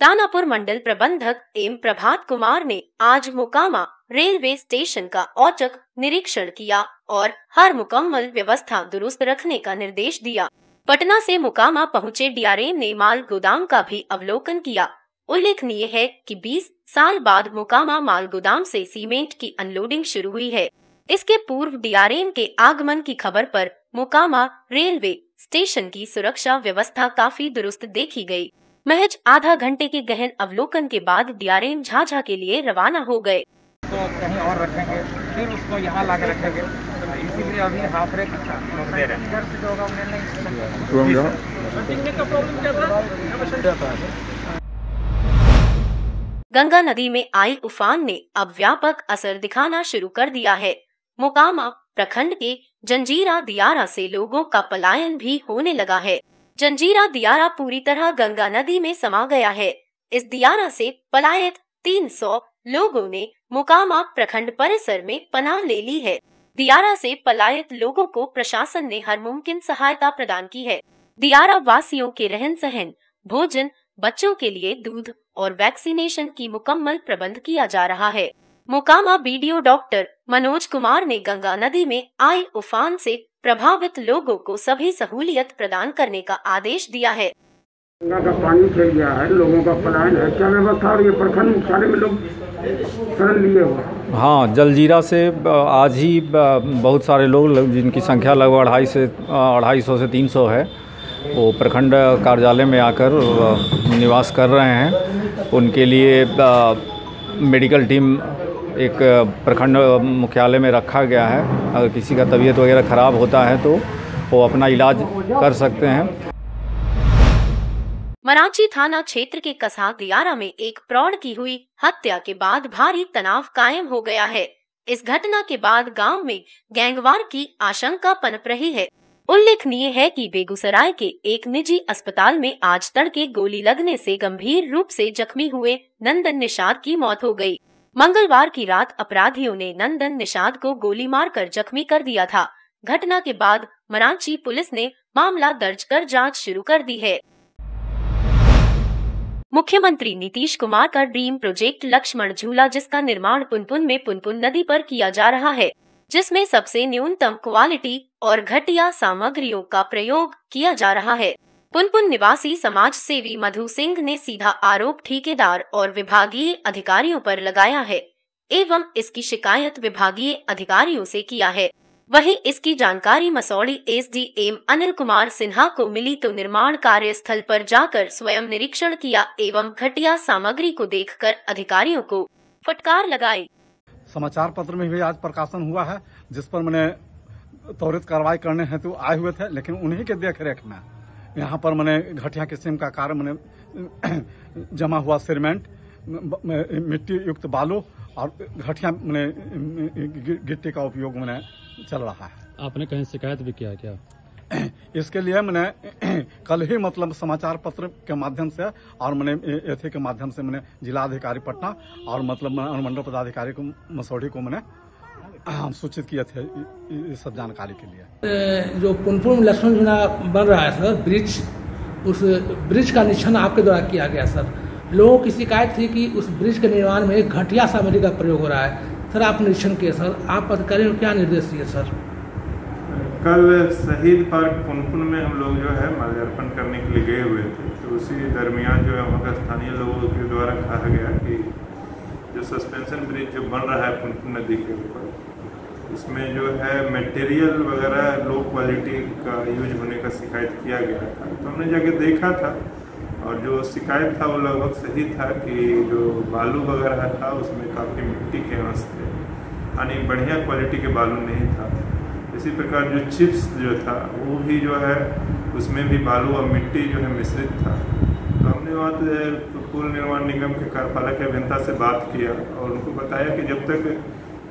दानापुर मंडल प्रबंधक एम प्रभात कुमार ने आज मोकामा रेलवे स्टेशन का औचक निरीक्षण किया और हर मुकम्मल व्यवस्था दुरुस्त रखने का निर्देश दिया। पटना से मोकामा पहुंचे DRM ने माल गोदाम का भी अवलोकन किया। उल्लेखनीय है कि 20 साल बाद मोकामा माल गोदाम से सीमेंट की अनलोडिंग शुरू हुई है। इसके पूर्व DRM के आगमन की खबर पर मोकामा रेलवे स्टेशन की सुरक्षा व्यवस्था काफी दुरुस्त देखी गई। महज आधा घंटे के गहन अवलोकन के बाद DRM झाझा के लिए रवाना हो गए। तो कहीं और रखेंगे, फिर उसको यहाँ ला कर रखेंगे, इसीलिए अभी हाफ रेट दे रहे हैं। गंगा नदी में आई उफान ने अब व्यापक असर दिखाना शुरू कर दिया है। मोकामा प्रखंड के जंजीरा दियारा से लोगों का पलायन भी होने लगा है। जंजीरा दियारा पूरी तरह गंगा नदी में समा गया है। इस दियारा से पलायित 300 लोगों ने मोकामा प्रखंड परिसर में पनाह ले ली है। दियारा से पलायित लोगों को प्रशासन ने हर मुमकिन सहायता प्रदान की है। दियारा वासियों के रहन सहन, भोजन, बच्चों के लिए दूध और वैक्सीनेशन की मुकम्मल प्रबंध किया जा रहा है। मोकामा BDO डॉक्टर मनोज कुमार ने गंगा नदी में आई उफान से प्रभावित लोगों को सभी सहूलियत प्रदान करने का आदेश दिया है। गंगा का पानी फैल गया है, लोगों का पलायन है, क्या व्यवस्था और ये प्रखंड मुख्यालय में लोग शरण लिए हुए? हाँ, जलजीरा से आज ही बहुत सारे लोग जिनकी संख्या लगभग 250 से 300 है, वो प्रखंड कार्यालय में आकर निवास कर रहे हैं। उनके लिए मेडिकल टीम एक प्रखंड मुख्यालय में रखा गया है। अगर किसी का तबीयत वगैरह ख़राब होता है तो वो अपना इलाज कर सकते हैं। मरांची थाना क्षेत्र के कसा दियारा में एक प्रौढ़ की हुई हत्या के बाद भारी तनाव कायम हो गया है। इस घटना के बाद गांव में गैंगवार की आशंका पनप रही है। उल्लेखनीय है कि बेगूसराय के एक निजी अस्पताल में आज तड़के गोली लगने से गंभीर रूप से जख्मी हुए नंदन निषाद की मौत हो गई। मंगलवार की रात अपराधियों ने नंदन निषाद को गोली मारकर जख्मी कर दिया था। घटना के बाद मरांची पुलिस ने मामला दर्ज कर जांच शुरू कर दी है। मुख्यमंत्री नीतीश कुमार का ड्रीम प्रोजेक्ट लक्ष्मण झूला, जिसका निर्माण पुनपुन में पुनपुन नदी पर किया जा रहा है, जिसमें सबसे न्यूनतम क्वालिटी और घटिया सामग्रियों का प्रयोग किया जा रहा है। पुनपुन निवासी समाज सेवी मधु सिंह ने सीधा आरोप ठेकेदार और विभागीय अधिकारियों पर लगाया है एवं इसकी शिकायत विभागीय अधिकारियों से किया है। वहीं इसकी जानकारी मसौड़ी एसडीएम अनिल कुमार सिन्हा को मिली तो निर्माण कार्यस्थल पर जाकर स्वयं निरीक्षण किया एवं घटिया सामग्री को देखकर अधिकारियों को फटकार लगाई। समाचार पत्र में भी आज प्रकाशन हुआ है, जिस पर मैंने त्वरित कार्रवाई करने हेतु आए हुए थे, लेकिन उन्हीं के देख रेख में यहाँ पर मैंने घटिया किस्म का कार्य मैंने जमा हुआ सीमेंट, मिट्टी युक्त बालू और घटिया मैंने गिट्टी का उपयोग मैंने चल रहा है। आपने कहीं शिकायत भी किया क्या? इसके लिए मैंने कल ही मतलब समाचार पत्र के माध्यम से और मैंने एथी के माध्यम से मैंने जिलाधिकारी पटना और मतलब अनुमंडल पदाधिकारी को मसौढ़ी को मैंने सूचित किए थे इस सब जानकारी के लिए। जो पुनपुन लक्ष्मण झूला बन रहा है सर, ब्रिज, उस ब्रिज का निरीक्षण आपके द्वारा किया गया सर। लोगों की शिकायत थी कि उस ब्रिज के निर्माण में घटिया सामग्री का प्रयोग हो रहा है। सर आप निरीक्षण किए सर, आप अधिकारियों को क्या निर्देश दिए सर? कल शहीद पार्क पुनपुन में हम लोग जो है माल्यार्पण करने के लिए गए हुए थे, तो उसी दरमियान जो है वहाँ का स्थानीय लोगों के द्वारा कहा गया कि जो सस्पेंशन ब्रिज जो बन रहा है पुनपुन नदी के ऊपर, उसमें जो है मटेरियल वगैरह लो क्वालिटी का यूज होने का शिकायत किया गया था। तो हमने जाके देखा था और जो शिकायत था वो लगभग सही था कि जो बालू वगैरह था उसमें काफ़ी मिट्टी के अंश थे, यानी बढ़िया क्वालिटी के बालू नहीं था। इसी प्रकार जो चिप्स जो था वो भी जो है उसमें भी बालू और मिट्टी जो है मिश्रित था। तो हमने वहाँ पुल निर्माण निगम के कार्यपालक अभियंता से बात किया और उनको बताया कि जब तक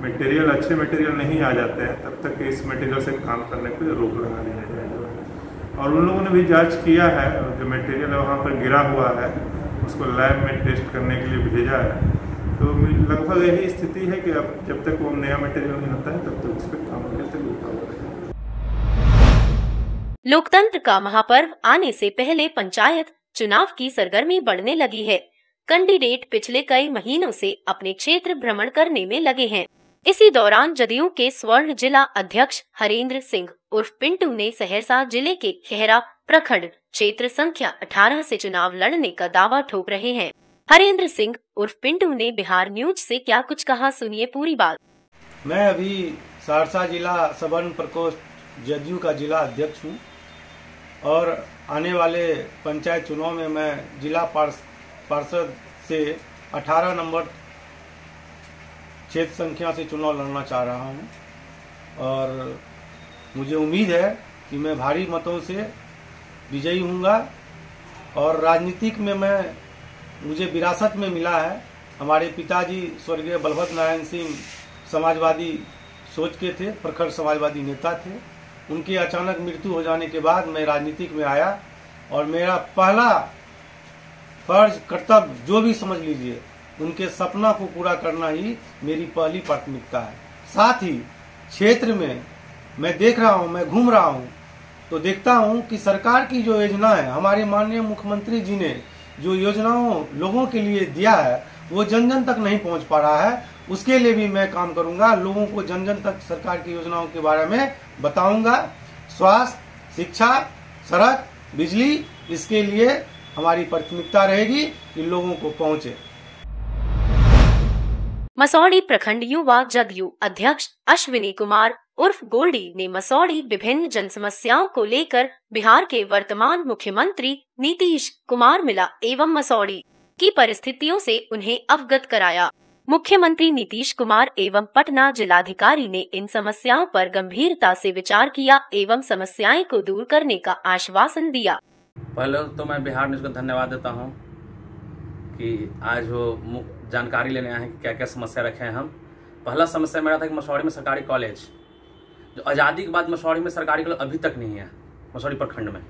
मटेरियल अच्छे मटेरियल नहीं आ जाते हैं तब तक इस मटेरियल से काम करने पर रोक लगा दिया जाएगा। और उन लोगों ने भी जांच किया है, जो मटेरियल वहाँ पर गिरा हुआ है उसको लैब में टेस्ट करने के लिए भेजा है। तो लगभग यही स्थिति है कि अब जब तक वो नया मटेरियल नहीं होता है तब तक उस पर काम करने से रुका हुआ है। लोकतंत्र का महापर्व आने से पहले पंचायत चुनाव की सरगर्मी बढ़ने लगी है। कैंडिडेट पिछले कई महीनों से अपने क्षेत्र भ्रमण करने में लगे हैं। इसी दौरान जदयू के स्वर्ण जिला अध्यक्ष हरेंद्र सिंह उर्फ पिंटू ने सहरसा जिले के खेहरा प्रखंड क्षेत्र संख्या 18 से चुनाव लड़ने का दावा ठोक रहे हैं। हरेंद्र सिंह उर्फ पिंटू ने बिहार न्यूज से क्या कुछ कहा, सुनिए पूरी बात। मैं अभी सहरसा जिला सवर्ण प्रकोष्ठ जदयू का जिला अध्यक्ष हूँ और आने वाले पंचायत चुनाव में मैं जिला पार्षद से 18 नंबर क्षेत्र संख्या से चुनाव लड़ना चाह रहा हूँ और मुझे उम्मीद है कि मैं भारी मतों से विजयी होऊंगा। और राजनीतिक में मुझे विरासत में मिला है, हमारे पिताजी स्वर्गीय बलभद्र नारायण सिंह समाजवादी सोच के थे, प्रखर समाजवादी नेता थे। उनकी अचानक मृत्यु हो जाने के बाद मैं राजनीतिक में आया और मेरा पहला फर्ज कर्तव्य जो भी समझ लीजिए उनके सपना को पूरा करना ही मेरी पहली प्राथमिकता है। साथ ही क्षेत्र में मैं देख रहा हूँ, मैं घूम रहा हूँ तो देखता हूँ कि सरकार की जो योजना है, हमारे माननीय मुख्यमंत्री जी ने जो योजनाओं लोगों के लिए दिया है वो जन जन तक नहीं पहुँच पा रहा है। उसके लिए भी मैं काम करूँगा, लोगों को जन जन तक सरकार की योजनाओं के बारे में बताऊँगा स्वास्थ्य, शिक्षा, सड़क, बिजली, इसके लिए हमारी प्राथमिकता रहेगी कि लोगों को पहुंचे। मसौढ़ी प्रखंड युवा जदयू अध्यक्ष अश्विनी कुमार उर्फ गोल्डी ने मसौढ़ी विभिन्न जन समस्याओं को लेकर बिहार के वर्तमान मुख्यमंत्री नीतीश कुमार मिला एवं मसौढ़ी की परिस्थितियों से उन्हें अवगत कराया। मुख्यमंत्री नीतीश कुमार एवं पटना जिलाधिकारी ने इन समस्याओं पर गंभीरता से विचार किया एवं समस्याएं को दूर करने का आश्वासन दिया। पहले तो मैं बिहार न्यूज़ को धन्यवाद देता हूं कि आज वो जानकारी लेने आए हैं कि क्या क्या समस्या रखे हैं हम। पहला समस्या मेरा था कि मसौढ़ी में सरकारी कॉलेज, जो आज़ादी के बाद मसौढ़ी में सरकारी कॉलेज अभी तक नहीं है मसौढ़ी प्रखंड में।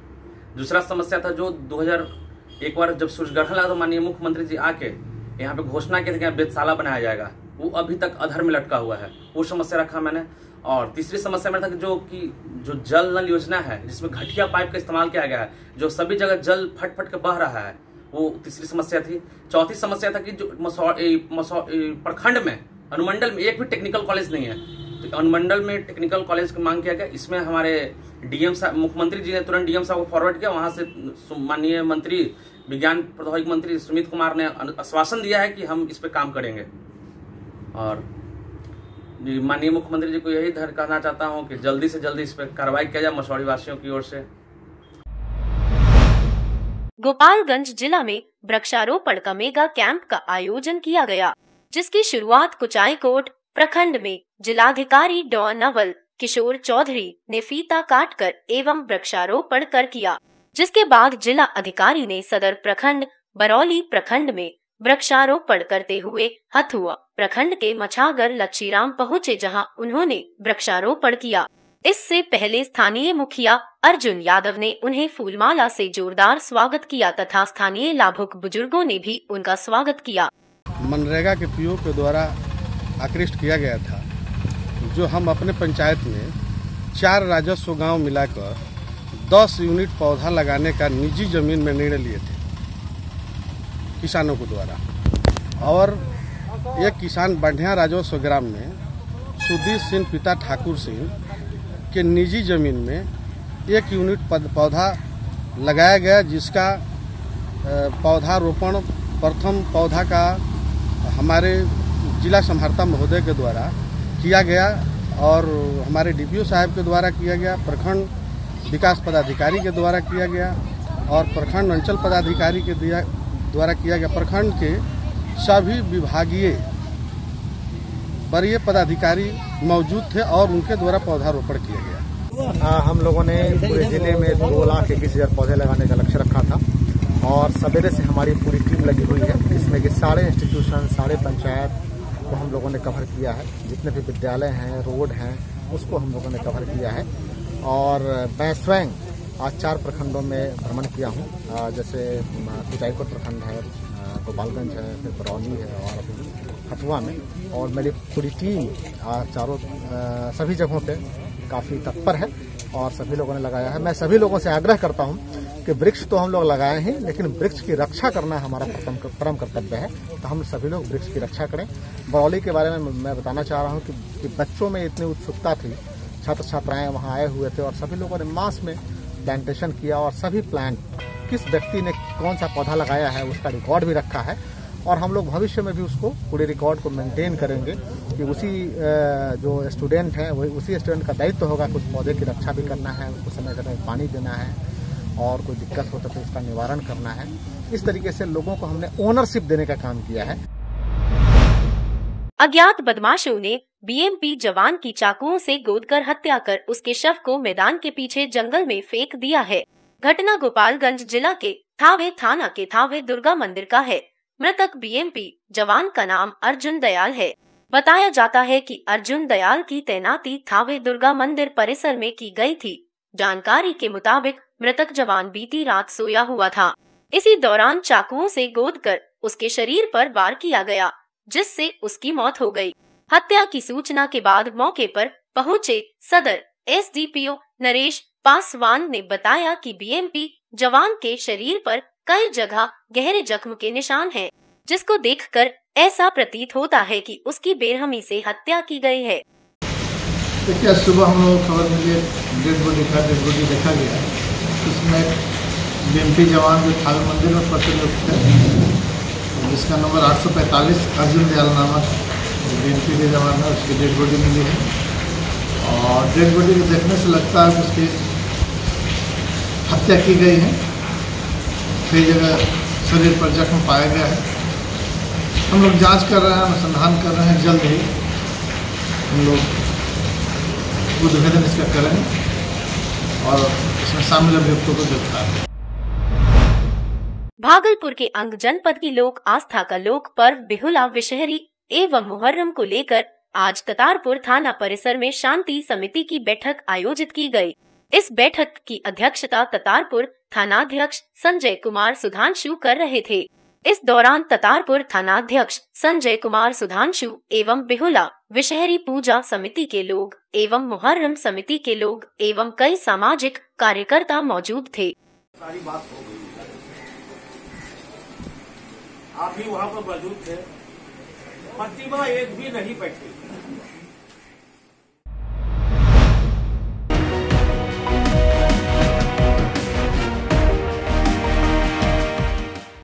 दूसरा समस्या था जो 2001 बार जब सूर्य ग्रहण लगा तो माननीय मुख्यमंत्री जी आके यहाँ पे घोषणा की थी कि वेधशाला बनाया जाएगा, वो अभी तक अधर में लटका हुआ है, वो समस्या रखा मैंने। और तीसरी समस्या मेरा था कि जो जल नल योजना है जिसमें घटिया पाइप का इस्तेमाल किया गया है, जो सभी जगह जल फट फट के बह रहा है, वो तीसरी समस्या थी। चौथी समस्या था कि जो प्रखंड में अनुमंडल में एक भी टेक्निकल कॉलेज नहीं है, तो अनुमंडल में टेक्निकल कॉलेज की मांग किया गया। इसमें हमारे डीएम साहब, मुख्यमंत्री जी ने तुरंत डीएम साहब को फॉरवर्ड किया, वहां से माननीय मंत्री विज्ञान प्रौद्योगिकी मंत्री सुमित कुमार ने आश्वासन दिया है कि हम इस पे काम करेंगे। और माननीय मुख्यमंत्री जी को यही कहना चाहता हूं कि जल्दी से जल्दी इस पे कार्रवाई किया जाए मसौढ़ी वासियों की ओर से। गोपालगंज जिला में वृक्षारोपण का मेगा कैंप का आयोजन किया गया, जिसकी शुरुआत कुचायकोट प्रखंड में जिलाधिकारी डॉ नवल किशोर चौधरी ने फीता काटकर एवं वृक्षारोपण कर किया, जिसके बाद जिला अधिकारी ने सदर प्रखंड बरौली प्रखंड में वृक्षारोपण करते हुए हथुआ प्रखंड के मछागर लच्छीराम पहुँचे, जहां उन्होंने वृक्षारोपण किया। इससे पहले स्थानीय मुखिया अर्जुन यादव ने उन्हें फूलमाला से जोरदार स्वागत किया तथा स्थानीय लाभुक बुजुर्गों ने भी उनका स्वागत किया। मनरेगा के पीओ के द्वारा आकृष्ट किया गया था, जो हम अपने पंचायत में 4 राजस्व गांव मिलाकर 10 यूनिट पौधा लगाने का निजी जमीन में निर्णय लिए थे किसानों के द्वारा। और एक किसान बढ़िया राजस्व ग्राम में सुधीर सिंह पिता ठाकुर सिंह के निजी जमीन में 1 यूनिट पौधा लगाया गया, जिसका पौधारोपण प्रथम पौधा का हमारे जिला संहर्ता महोदय के द्वारा किया गया और हमारे डीपीओ साहब के द्वारा किया गया, प्रखंड विकास पदाधिकारी के द्वारा किया गया और प्रखंड अंचल पदाधिकारी के द्वारा किया गया। प्रखंड के सभी विभागीय वरीय पदाधिकारी मौजूद थे और उनके द्वारा पौधारोपण किया गया। हम लोगों ने पूरे जिले में 2,21,000 पौधे लगाने का लक्ष्य रखा था और सवेरे से हमारी पूरी टीम लगी हुई है, जिसमें कि सारे इंस्टीट्यूशन, सारे पंचायत को हम लोगों ने कवर किया है। जितने भी विद्यालय हैं, रोड हैं, उसको हम लोगों ने कवर किया है। और मैं स्वयं आज 4 प्रखंडों में भ्रमण किया हूँ, जैसे कुचायकोट प्रखंड है, गोपालगंज है, फिर बरौली है और अभी हथुआ में। और मेरी पूरी टीम चारों सभी जगहों पे काफ़ी तत्पर है और सभी लोगों ने लगाया है। मैं सभी लोगों से आग्रह करता हूं कि वृक्ष तो हम लोग लगाए हैं, लेकिन वृक्ष की रक्षा करना हमारा परम कर्तव्य है, तो हम सभी लोग वृक्ष की रक्षा करें। बरौली के बारे में मैं बताना चाह रहा हूं कि बच्चों में इतनी उत्सुकता थी, छात्र छात्राएं वहां आए हुए थे और सभी लोगों ने मास में प्लांटेशन किया और सभी प्लांट किस व्यक्ति ने कौन सा पौधा लगाया है उसका रिकॉर्ड भी रखा है। और हम लोग भविष्य में भी उसको पूरे रिकॉर्ड को मेंटेन करेंगे कि उसी जो स्टूडेंट हैं वही उसी स्टूडेंट का दायित्व होगा कि उस पौधे की रक्षा भी करना है, उसको समय समय पानी देना है और कोई दिक्कत हो तो उसका निवारण करना है। इस तरीके से लोगों को हमने ओनरशिप देने का काम किया है। अज्ञात बदमाशों ने बीएमपी जवान की चाकुओं से गोदकर हत्या कर उसके शव को मैदान के पीछे जंगल में फेंक दिया है। घटना गोपालगंज जिला के थावे थाना के थावे दुर्गा मंदिर का है। मृतक बीएमपी जवान का नाम अर्जुन दयाल है। बताया जाता है कि अर्जुन दयाल की तैनाती थावे दुर्गा मंदिर परिसर में की गई थी। जानकारी के मुताबिक मृतक जवान बीती रात सोया हुआ था। इसी दौरान चाकुओं से गोदकर उसके शरीर पर वार किया गया, जिससे उसकी मौत हो गई। हत्या की सूचना के बाद मौके पर पहुंचे सदर एसडीपीओ नरेश पासवान ने बताया कि बीएमपी जवान के शरीर पर कई जगह गहरे जख्म के निशान हैं, जिसको देखकर ऐसा प्रतीत होता है कि उसकी बेरहमी से हत्या की गई है। देखिए, सुबह हम लोग खबर मिली डेड बॉडी देखा गया। इसमें बीएमपी जवान जो थाल मंदिर में प्रतिनियुक्त है, जिसका नंबर 845 अर्जुन दयाल नामक बीएमपी के जवान है, उसकी डेड बॉडी मिली है। और डेड बॉडी को देखने से लगता है कि उसकी हत्या की गई है। कई जगह शरीर पर जख्म पाया गया है। हम लोग जांच कर रहे हैं, अनुसंधान कर रहे हैं। जल्द ही हम लोग उद्भेदन इसका करेंगे और इसमें शामिल अभियुक्तों को गिरफ्तार करेंगे। भागलपुर के अंग जनपद की लोक आस्था का लोक पर्व बिहुला विशहरी एवं मुहर्रम को लेकर आज ततारपुर थाना परिसर में शांति समिति की बैठक आयोजित की गई। इस बैठक की अध्यक्षता ततारपुर थानाध्यक्ष संजय कुमार सुधांशु कर रहे थे। इस दौरान ततारपुर थानाध्यक्ष संजय कुमार सुधांशु एवं बिहुला विशहरी पूजा समिति के लोग एवं मुहर्रम समिति के लोग एवं कई सामाजिक कार्यकर्ता मौजूद थे। सारी बात हो गई, आप भी वहाँ पर मौजूद थे। प्रतिमा एक भी नहीं बैठी।